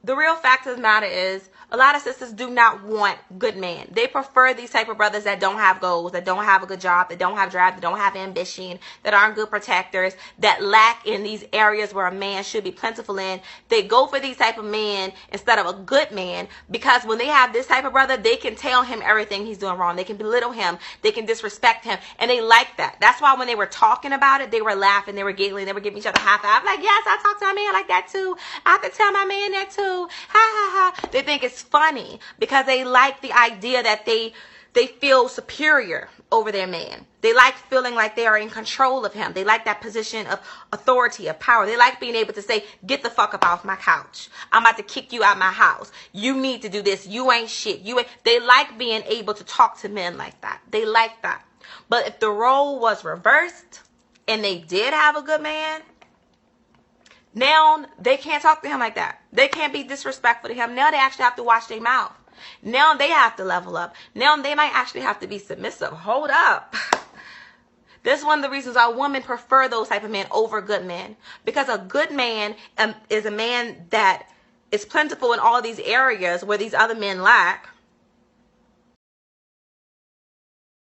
the real fact of the matter is, a lot of sisters do not want good men. They prefer these type of brothers that don't have goals, that don't have a good job, that don't have drive, that don't have ambition, that aren't good protectors, that lack in these areas where a man should be plentiful in. They go for these type of men instead of a good man, because when they have this type of brother, they can tell him everything he's doing wrong. They can belittle him. They can disrespect him. And they like that. That's why when they were talking about it, they were laughing, they were giggling, they were giving each other high five. Like, yes, I talk to my man like that too. I have to tell my man that too. Ha ha ha. They think it's funny because they like the idea that they feel superior over their man. They like feeling like they are in control of him. They like that position of authority, of power. They like being able to say, get the fuck up off my couch. I'm about to kick you out my house. You need to do this. You ain't shit. They like being able to talk to men like that. They like that. But if the role was reversed and they did have a good man, now they can't talk to him like that. They can't be disrespectful to him. Now they actually have to watch their mouth. Now they have to level up. Now they might actually have to be submissive. Hold up. This is one of the reasons why women prefer those type of men over good men. Because a good man is a man that is plentiful in all these areas where these other men lack.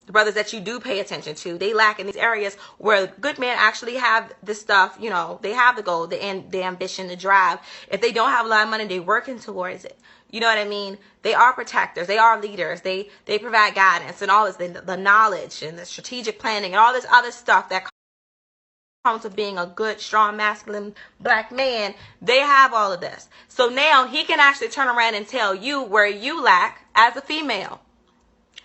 The brothers that you do pay attention to, they lack in these areas where good men actually have this stuff. You know, they have the goal, the ambition, the drive. If they don't have a lot of money, they're working towards it. You know what I mean? They are protectors. They are leaders. They provide guidance and all this, the knowledge and the strategic planning and all this other stuff that comes with being a good, strong, masculine black man. They have all of this. So now he can actually turn around and tell you where you lack as a female.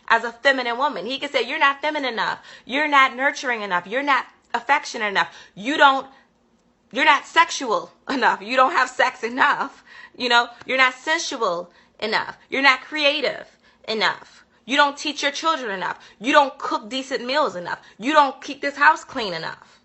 As a feminine woman, he can say, you're not feminine enough. You're not nurturing enough. You're not affectionate enough. You're not sexual enough. You don't have sex enough. You know, you're not sensual enough. You're not creative enough. You don't teach your children enough. You don't cook decent meals enough. You don't keep this house clean enough.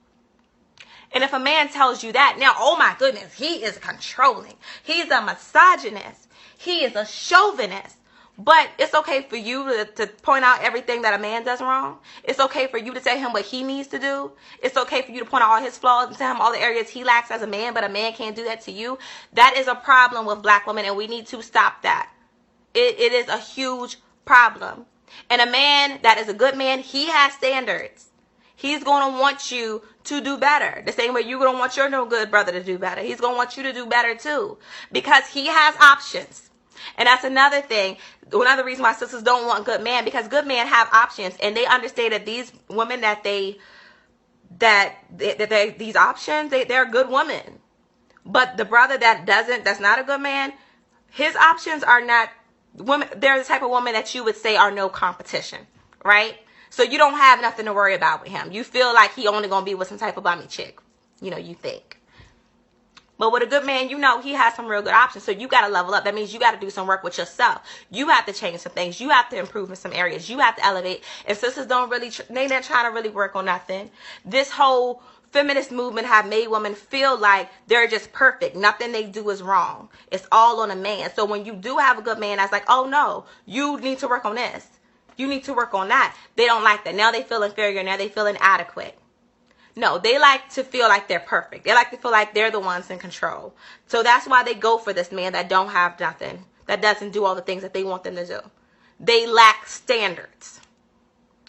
And if a man tells you that, now, oh my goodness, he is controlling. He's a misogynist. He is a chauvinist. But it's okay for you to point out everything that a man does wrong. It's okay for you to tell him what he needs to do. It's okay for you to point out all his flaws and tell him all the areas he lacks as a man, but a man can't do that to you. That is a problem with black women, and we need to stop that. It is a huge problem. And a man that is a good man, he has standards. He's going to want you to do better. The same way you're going to want your no good brother to do better. He's going to want you to do better too, because he has options. And that's another thing. Another reason why sisters don't want good men, because good men have options, and they understand that these women these options, they're good women. But the brother that's not a good man, his options are not women. They're the type of woman that you would say are no competition, right? So you don't have nothing to worry about with him. You feel like he only gonna be with some type of bummy chick, you know, you think. But with a good man, you know, he has some real good options. So you got to level up. That means you got to do some work with yourself. You have to change some things. You have to improve in some areas. You have to elevate. And sisters don't really, they're not trying to really work on nothing. This whole feminist movement have made women feel like they're just perfect. Nothing they do is wrong. It's all on a man. So when you do have a good man, that's like, oh no, you need to work on this. You need to work on that. They don't like that. Now they feel inferior. Now they feel inadequate. No, they like to feel like they're perfect. They like to feel like they're the ones in control. So that's why they go for this man that don't have nothing, that doesn't do all the things that they want them to do. They lack standards.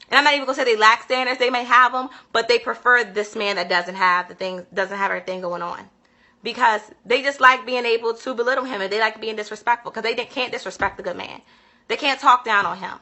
And I'm not even going to say they lack standards. They may have them, but they prefer this man that doesn't have everything going on. Because they just like being able to belittle him, and they like being disrespectful, because they can't disrespect the good man. They can't talk down on him.